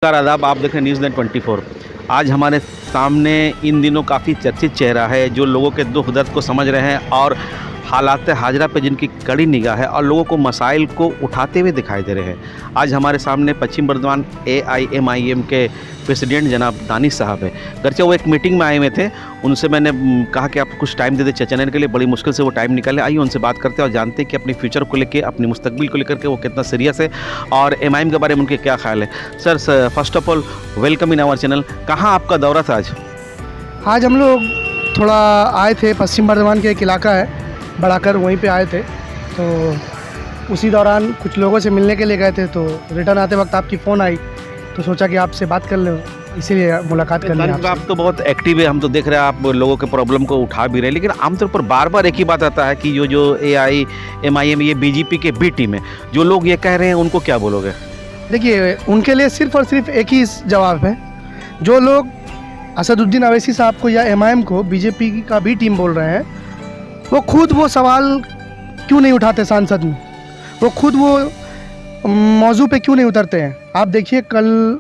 नमस्कार आदाब, आप देख रहे हैं न्यूज़ 24। आज हमारे सामने इन दिनों काफ़ी चर्चित चेहरा है जो लोगों के दुख दर्द को समझ रहे हैं और हालात हाजरा पे जिनकी कड़ी निगाह है और लोगों को मसाइल को उठाते हुए दिखाई दे रहे हैं। आज हमारे सामने पश्चिम बर्धमान AIMIM के प्रेसिडेंट जनाब दानिश साहब है। गर्चे वो एक मीटिंग में आए हुए थे, उनसे मैंने कहा कि आप कुछ टाइम दे दे चर्चा के लिए। बड़ी मुश्किल से वो टाइम निकाले। आइए उनसे बात करते हैं और जानते हैं कि अपने फ्यूचर को लेकर, अपनी मुस्तकबिल को लेकर के वो कितना सीरियस है और MIM के बारे में उनके क्या ख्याल है। Sir first of all welcome in our channel. कहाँ आपका दौरा था आज? आज हम लोग थोड़ा आए थे, पश्चिम बर्धमान के एक इलाका है बढ़ाकर, वहीं पे आए थे। तो उसी दौरान कुछ लोगों से मिलने के लिए गए थे, तो रिटर्न आते वक्त आपकी फ़ोन आई तो सोचा कि आपसे बात कर लो, इसीलिए मुलाकात कर ली। आप तो बहुत एक्टिव है, हम तो देख रहे हैं आप लोगों के प्रॉब्लम को उठा भी रहे हैं, लेकिन आमतौर पर बार बार एक ही बात आता है कि जो AIMIM ये BJP के B टीम है, जो लोग ये कह रहे हैं उनको क्या बोलोगे? देखिए, उनके लिए सिर्फ़ और सिर्फ एक ही जवाब है। जो लोग असदुद्दीन अवैसी साहब को या MIM को BJP का B टीम बोल रहे हैं, वो खुद वो सवाल क्यों नहीं उठाते सांसद में, वो खुद वो मौजू पे क्यों नहीं उतरते हैं। आप देखिए, कल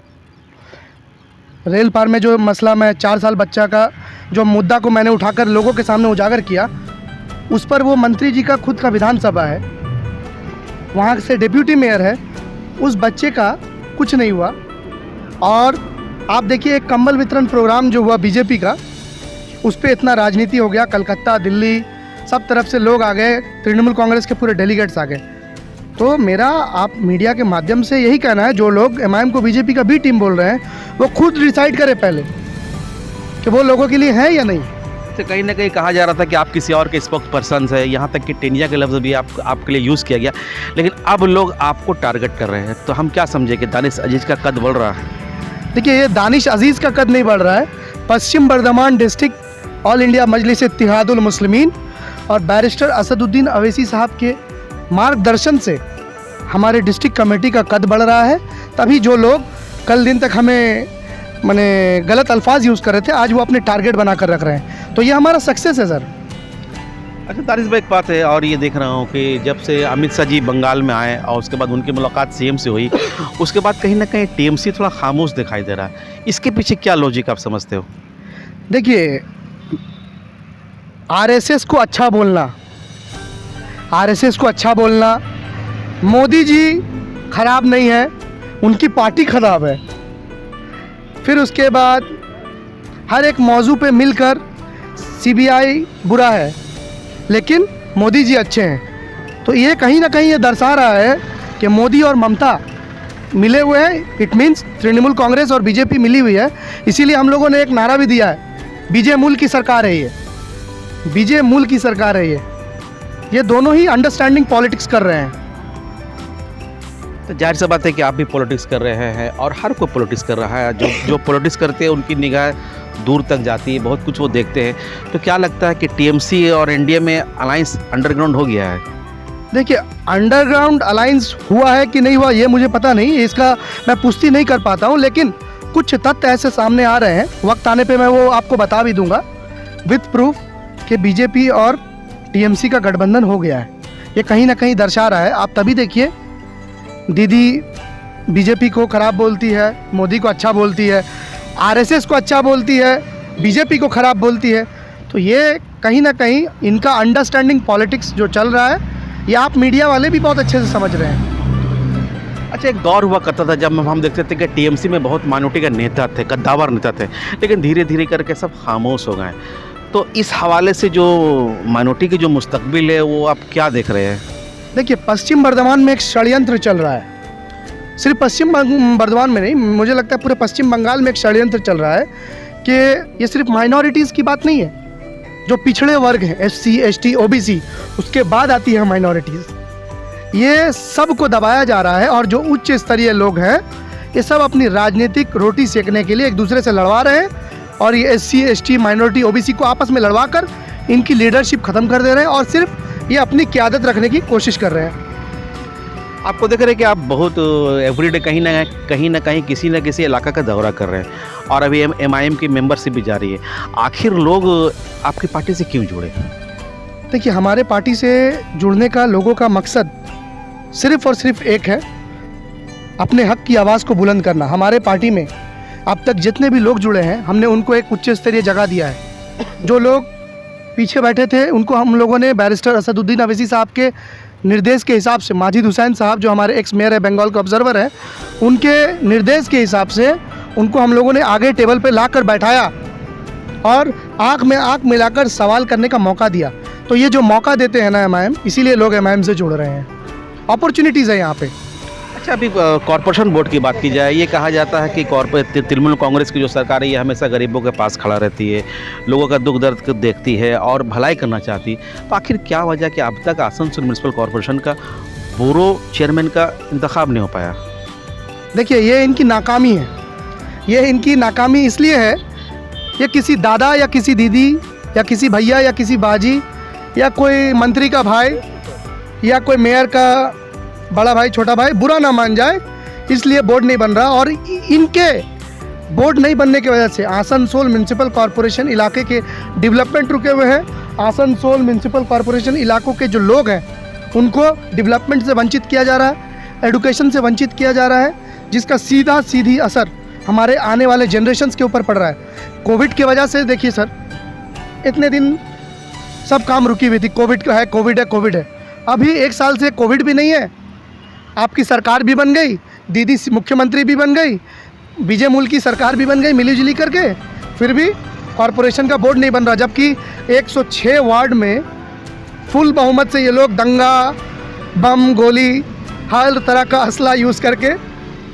रेल पार में जो मसला, मैं 4 साल बच्चा का जो मुद्दा को मैंने उठाकर लोगों के सामने उजागर किया, उस पर वो मंत्री जी का खुद का विधानसभा है, वहाँ से डिप्यूटी मेयर है, उस बच्चे का कुछ नहीं हुआ। और आप देखिए, एक कंबल वितरण प्रोग्राम जो हुआ BJP का, उस पर इतना राजनीति हो गया। कलकत्ता, दिल्ली, सब तरफ से लोग आ गए, तृणमूल कांग्रेस के पूरे डेलीगेट्स आ गए। तो मेरा आप मीडिया के माध्यम से यही कहना है, जो लोग MIM को BJP का B टीम बोल रहे हैं, वो खुद डिसाइड करें पहले कि वो लोगों के लिए है या नहीं। तो कहीं ना कहीं कहा जा रहा था कि आप किसी और के स्पोक्स पर्सन है, यहाँ तक कि टेनिया के लफ्ज़ भी आपके लिए यूज़ किया गया, लेकिन अब लोग आपको टारगेट कर रहे हैं, तो हम क्या समझे कि दानिश अजीज़ का कद बढ़ रहा है? देखिए, ये दानिश अजीज़ का कद नहीं बढ़ रहा है। पश्चिम बर्धमान डिस्ट्रिक्ट ऑल इंडिया मजलिस इत्तिहादुल मुस्लिमीन और बैरिस्टर असदुद्दीन अवैसी साहब के मार्गदर्शन से हमारे डिस्ट्रिक्ट कमेटी का कद बढ़ रहा है। तभी जो लोग कल दिन तक हमें गलत अल्फाज यूज़ कर रहे थे, आज वो अपने टारगेट बना कर रख रहे हैं। तो ये हमारा सक्सेस है सर। अच्छा दानिश भाई, एक बात है और ये देख रहा हूँ कि जब से अमित शाह जी बंगाल में आए और उसके बाद उनकी मुलाकात CM से हुई, उसके बाद कहीं ना कहीं TMC थोड़ा खामोश दिखाई दे रहा है। इसके पीछे क्या लॉजिक आप समझते हो? देखिए, RSS को अच्छा बोलना, मोदी जी खराब नहीं है, उनकी पार्टी खराब है। फिर उसके बाद हर एक मौजू पे मिलकर CBI बुरा है, लेकिन मोदी जी अच्छे हैं। तो ये कहीं ना कहीं ये दर्शा रहा है कि मोदी और ममता मिले हुए हैं। इट मीन्स तृणमूल कांग्रेस और BJP मिली हुई है। इसीलिए हम लोगों ने एक नारा भी दिया है, बीजे मूल की सरकार है ये, बीजे मूल की सरकार है ये दोनों ही अंडरस्टैंडिंग पॉलिटिक्स कर रहे हैं। तो जाहिर सी बात है कि आप भी पॉलिटिक्स कर रहे हैं और हर कोई पॉलिटिक्स कर रहा है। जो पॉलिटिक्स करते हैं उनकी निगाह दूर तक जाती है, बहुत कुछ वो देखते हैं। तो क्या लगता है कि TMC और NDA में अलायंस अंडरग्राउंड हो गया है? देखिए, अंडरग्राउंड अलायंस हुआ है कि नहीं हुआ ये मुझे पता नहीं, इसका मैं पुष्टि नहीं कर पाता हूँ, लेकिन कुछ तथ्य ऐसे सामने आ रहे हैं, वक्त आने पे मैं वो आपको बता भी दूंगा विथ प्रूफ कि BJP और TMC का गठबंधन हो गया है। ये कहीं ना कहीं दर्शा रहा है। आप तभी देखिए, दीदी BJP को ख़राब बोलती है, मोदी को अच्छा बोलती है, RSS को अच्छा बोलती है, BJP को ख़राब बोलती है। तो ये कहीं ना कहीं इनका अंडरस्टैंडिंग पॉलिटिक्स जो चल रहा है, ये आप मीडिया वाले भी बहुत अच्छे से समझ रहे हैं। अच्छा, एक दौर हुआ करता था जब हम देखते थे कि TMC में बहुत माइनॉरिटी के नेता थे, कद्दावर नेता थे, लेकिन धीरे धीरे करके सब खामोश हो गए। तो इस हवाले से जो माइनॉरिटी की जो मुस्तकबिल है, वो आप क्या देख रहे हैं? देखिए, पश्चिम बर्धमान में एक षड्यंत्र चल रहा है। सिर्फ पश्चिम बर्धमान में नहीं, मुझे लगता है पूरे पश्चिम बंगाल में एक षड्यंत्र चल रहा है कि ये सिर्फ माइनॉरिटीज़ की बात नहीं है। जो पिछड़े वर्ग हैं, SC ST OBC, उसके बाद आती है माइनॉरिटीज़, ये सब को दबाया जा रहा है। और जो उच्च स्तरीय लोग हैं, ये सब अपनी राजनीतिक रोटी सेकने के लिए एक दूसरे से लड़वा रहे हैं, और ये SC ST माइनॉरिटी OBC को आपस में लड़वा कर इनकी लीडरशिप ख़त्म कर दे रहे हैं और सिर्फ ये अपनी क़यादत रखने की कोशिश कर रहे हैं। आपको देख रहे हैं कि आप बहुत एवरीडे कहीं ना कहीं किसी न किसी इलाका का दौरा कर रहे हैं और अभी MIM की मेंबरशिप भी जारी है। आखिर लोग आपकी पार्टी से क्यों जुड़े? देखिए, हमारे पार्टी से जुड़ने का लोगों का मकसद सिर्फ़ और सिर्फ एक है अपने हक की आवाज़ को बुलंद करना। हमारे पार्टी में अब तक जितने भी लोग जुड़े हैं, हमने उनको एक उच्च स्तरीय जगह दिया है। जो लोग पीछे बैठे थे उनको हम लोगों ने बैरिस्टर असदुद्दीन अवैसी साहब के निर्देश के हिसाब से, माजिद हुसैन साहब जो हमारे एक्स मेयर है, बंगाल के ऑब्जर्वर हैं, उनके निर्देश के हिसाब से उनको हम लोगों ने आगे टेबल पे लाकर बैठाया और आँख में आँख मिलाकर सवाल करने का मौका दिया। तो ये जो मौका देते हैं ना एमआईएम, इसीलिए लोग एमआईएम से जुड़ रहे हैं। अपॉर्चुनिटीज़ है यहाँ पे। अच्छा, अभी कॉरपोरेशन बोर्ड की बात की जाए, ये कहा जाता है कि तृणमूल कांग्रेस की जो सरकार है ये हमेशा गरीबों के पास खड़ा रहती है, लोगों का दुख दर्द को देखती है और भलाई करना चाहती। तो आखिर क्या वजह कि अब तक आसनसोल म्यूनसिपल कॉरपोरेशन का ब्यूरो चेयरमैन का इंतखाब नहीं हो पाया? देखिए, ये इनकी नाकामी है। ये इनकी नाकामी इसलिए है, ये किसी दादा या किसी दीदी या किसी भैया या किसी बाजी या कोई मंत्री का भाई या कोई मेयर का बड़ा भाई छोटा भाई बुरा ना मान जाए, इसलिए बोर्ड नहीं बन रहा। और इनके बोर्ड नहीं बनने की वजह से आसनसोल म्यूनसिपल कॉरपोरेशन इलाके के डेवलपमेंट रुके हुए हैं। आसनसोल म्यूनसिपल कॉरपोरेशन इलाकों के जो लोग हैं उनको डेवलपमेंट से वंचित किया जा रहा है, एडुकेशन से वंचित किया जा रहा है, जिसका सीधी असर हमारे आने वाले जनरेशन्स के ऊपर पड़ रहा है। कोविड की वजह से देखिए सर, इतने दिन सब काम रुकी हुई थी, कोविड है। अभी 1 साल से कोविड भी नहीं है, आपकी सरकार भी बन गई, दीदी मुख्यमंत्री भी बन गई, विजय मूल की सरकार भी बन गई मिलीजुली करके, फिर भी कॉरपोरेशन का बोर्ड नहीं बन रहा। जबकि 106 वार्ड में फुल बहुमत से ये लोग दंगा, बम, गोली, हर तरह का असला यूज़ करके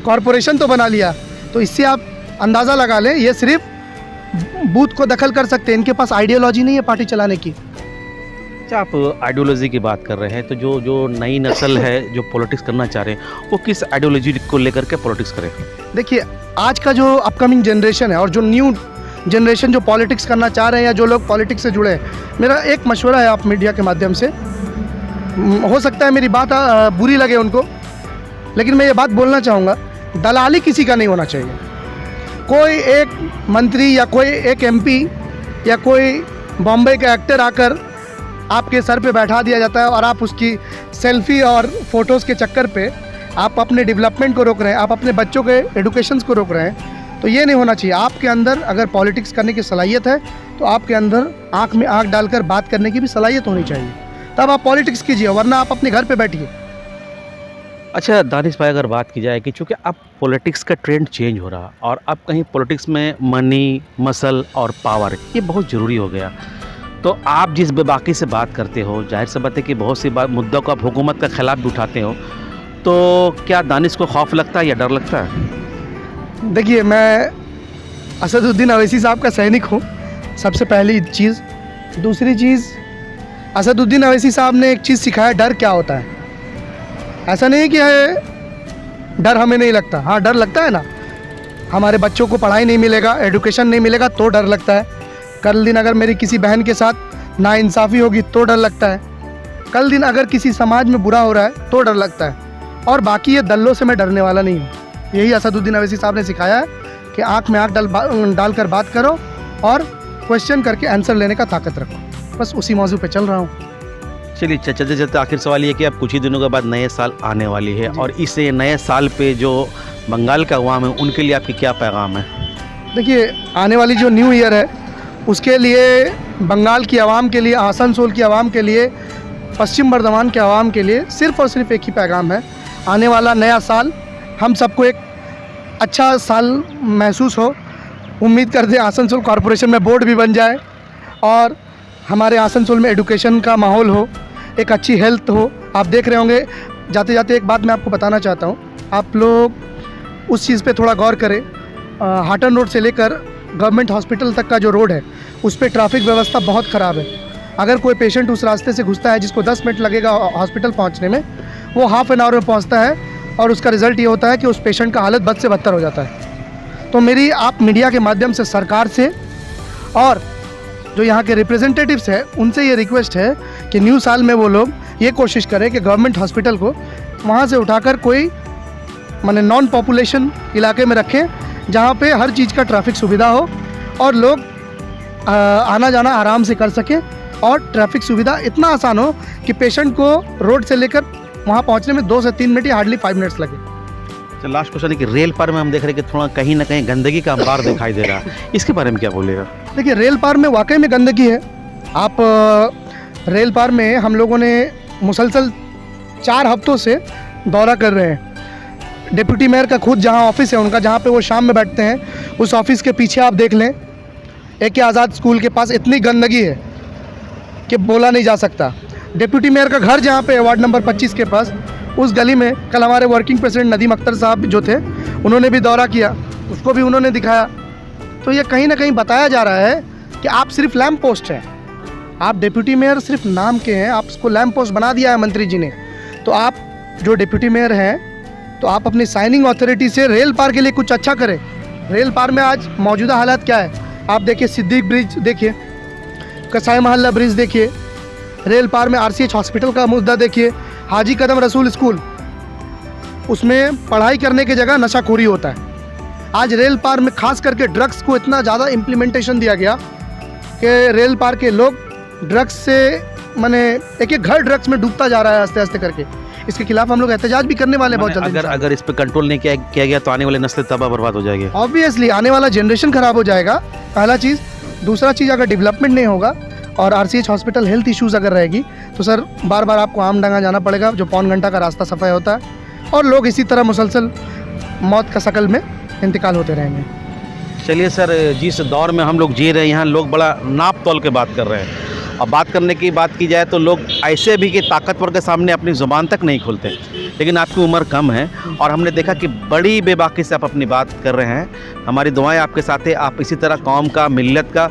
कॉरपोरेशन तो बना लिया। तो इससे आप अंदाज़ा लगा लें, ये सिर्फ बूथ को दखल कर सकते हैं, इनके पास आइडियोलॉजी नहीं है पार्टी चलाने की। अच्छा, आप आइडियोलॉजी की बात कर रहे हैं, तो जो नई नस्ल है जो पॉलिटिक्स करना चाह रहे हैं वो किस आइडियोलॉजी को लेकर के पॉलिटिक्स करें? देखिए, आज का जो अपकमिंग जनरेशन है और जो न्यू जनरेशन जो पॉलिटिक्स करना चाह रहे हैं या जो लोग पॉलिटिक्स से जुड़े हैं, मेरा एक मशवरा है आप मीडिया के माध्यम से, हो सकता है मेरी बात बुरी लगे उनको, लेकिन मैं ये बात बोलना चाहूँगा, दलाली किसी का नहीं होना चाहिए। कोई एक मंत्री या कोई एक एमपी या कोई बॉम्बे का एक्टर आकर आपके सर पे बैठा दिया जाता है और आप उसकी सेल्फी और फ़ोटोज़ के चक्कर पे आप अपने डेवलपमेंट को रोक रहे हैं, आप अपने बच्चों के एडुकेशंस को रोक रहे हैं। तो ये नहीं होना चाहिए। आपके अंदर अगर पॉलिटिक्स करने की सलाहियत है तो आपके अंदर आँख में आँख डालकर बात करने की भी सलाहियत होनी चाहिए, तब आप पॉलिटिक्स कीजिए, वरना आप अपने घर पे बैठिए। अच्छा दानिश भाई, अगर बात की जाए कि चूँकि अब पॉलिटिक्स का ट्रेंड चेंज हो रहा और अब कहीं पॉलिटिक्स में मनी, मसल और पावर ये बहुत ज़रूरी हो गया, तो आप जिस बेबाकी से बात करते हो, जाहिर सी बात है कि बहुत सी मुद्दों को आप हुकूमत के ख़िलाफ़ भी उठाते हो, तो क्या दानिश को खौफ लगता है या डर लगता है? देखिए, मैं असदुद्दीन अवैसी साहब का सैनिक हूँ, सबसे पहली चीज़। दूसरी चीज़, असदुद्दीन अवैसी साहब ने एक चीज़ सिखाया, डर क्या होता है। ऐसा नहीं कि डर हमें नहीं लगता, हाँ डर लगता है ना। हमारे बच्चों को पढ़ाई नहीं मिलेगा, एडुकेशन नहीं मिलेगा तो डर लगता है। कल दिन अगर मेरी किसी बहन के साथ नाइंसाफ़ी होगी तो डर लगता है। कल दिन अगर किसी समाज में बुरा हो रहा है तो डर लगता है। और बाकी ये दल्लों से मैं डरने वाला नहीं हूँ। यही असदुद्दीन अवैसी साहब ने सिखाया है कि आँख में आँख डालकर बात करो और क्वेश्चन करके आंसर लेने का ताकत रखो। बस उसी मौजू पे चल रहा हूँ। चलिए, चलते चलते आखिर सवाल ये कि अब कुछ ही दिनों के बाद नए साल आने वाली है और इस नए साल पे जो बंगाल का अवाम है उनके लिए आपकी क्या पैगाम है? देखिए, आने वाली जो न्यू ईयर है उसके लिए बंगाल की आवाम के लिए, आसनसोल की आवाम के लिए, पश्चिम बर्धमान के आवाम के लिए सिर्फ़ और सिर्फ एक ही पैगाम है। आने वाला नया साल हम सबको एक अच्छा साल महसूस हो। उम्मीद करते हैं आसनसोल कॉरपोरेशन में बोर्ड भी बन जाए और हमारे आसनसोल में एडुकेशन का माहौल हो, एक अच्छी हेल्थ हो। आप देख रहे होंगे, जाते जाते एक बात मैं आपको बताना चाहता हूँ, आप लोग उस चीज़ पे थोड़ा गौर करें। हाटन रोड से लेकर गवर्नमेंट हॉस्पिटल तक का जो रोड है उस पर ट्रैफिक व्यवस्था बहुत ख़राब है। अगर कोई पेशेंट उस रास्ते से घुसता है जिसको 10 मिनट लगेगा हॉस्पिटल पहुंचने में, वो हाफ एन आवर में पहुंचता है और उसका रिज़ल्ट ये होता है कि उस पेशेंट का हालत बद से बदतर हो जाता है। तो मेरी आप मीडिया के माध्यम से सरकार से और जो यहाँ के रिप्रेजेंटेटिव्स हैं उनसे ये रिक्वेस्ट है कि न्यू साल में वो लोग ये कोशिश करें कि गवर्नमेंट हॉस्पिटल को वहाँ से उठाकर कोई माने नॉन पॉपुलेशन इलाके में रखें जहाँ पे हर चीज़ का ट्रैफिक सुविधा हो और लोग आना जाना आराम से कर सकें और ट्रैफिक सुविधा इतना आसान हो कि पेशेंट को रोड से लेकर वहाँ पहुँचने में 2 से 3 मिनट या हार्डली 5 मिनट्स लगे। अच्छा, लास्ट क्वेश्चन है कि रेल पार में हम देख रहे हैं कि थोड़ा कहीं ना कहीं गंदगी का अंबार दिखाई दे रहा है, इसके बारे में क्या बोलेगा? देखिए, रेल पार में वाकई में गंदगी है। आप रेल पार में हम लोगों ने मुसलसल 4 हफ्तों से दौरा कर रहे हैं। डिप्टी मेयर का खुद जहां ऑफिस है उनका, जहां पे वो शाम में बैठते हैं, उस ऑफिस के पीछे आप देख लें, AK आज़ाद स्कूल के पास इतनी गंदगी है कि बोला नहीं जा सकता। डिप्टी मेयर का घर जहाँ पे है, वार्ड नंबर 25 के पास, उस गली में कल हमारे वर्किंग प्रेसिडेंट नदीम अख्तर साहब जो थे, उन्होंने भी दौरा किया, उसको भी उन्होंने दिखाया। तो ये कहीं ना कहीं बताया जा रहा है कि आप सिर्फ लैम्प पोस्ट हैं, आप डिप्टी मेयर सिर्फ नाम के हैं, आप उसको लैम्प पोस्ट बना दिया है मंत्री जी ने। तो आप जो डिप्टी मेयर हैं, तो आप अपनी साइनिंग अथॉरिटी से रेल पार के लिए कुछ अच्छा करें। रेल पार में आज मौजूदा हालात क्या है, आप देखिए, सिद्दीक ब्रिज देखिए, कसाई महल्ला ब्रिज देखिए, रेल पार में RCH हॉस्पिटल का मुद्दा देखिए, हाजी कदम रसूल स्कूल, उसमें पढ़ाई करने की जगह नशाखोरी होता है। आज रेल पार में खास करके ड्रग्स को इतना ज़्यादा इम्प्लीमेंटेशन दिया गया कि रेल पार के लोग ड्रग्स से माने एक घर ड्रग्स में डूबता जा रहा है आस्ते आस्ते करके। इसके खिलाफ हम लोग एहतजाज भी करने वाले हैं बहुत जल्दी। अगर इस पर कंट्रोल नहीं किया गया तो आने वाले नस्लें तबाह बर्बाद हो जाएगी। ऑब्वियसली आने वाला जनरेशन खराब हो जाएगा, पहला चीज़। दूसरा चीज़, अगर डेवलपमेंट नहीं होगा और RCH हॉस्पिटल हेल्थ इश्यूज़ अगर रहेगी तो सर बार बार आपको आमडंगा जाना पड़ेगा, जो पौन घंटा का रास्ता सफ़ाई होता है, और लोग इसी तरह मुसलसल मौत का शकल में इंतकाल होते रहेंगे। चलिए सर, जिस दौर में हम लोग जी रहे हैं, यहाँ लोग बड़ा नाप तोल के बात कर रहे हैं, और बात करने की बात की जाए तो लोग ऐसे भी कि ताकतवर के सामने अपनी ज़ुबान तक नहीं खोलते। लेकिन आपकी उम्र कम है और हमने देखा कि बड़ी बेबाकी से आप अपनी बात कर रहे हैं। हमारी दुआएं आपके साथ है, आप इसी तरह कौम का, मिल्लत का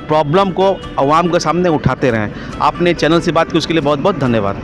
प्रॉब्लम को अवाम के सामने उठाते रहें। आपने चैनल से बात की, उसके लिए बहुत बहुत धन्यवाद।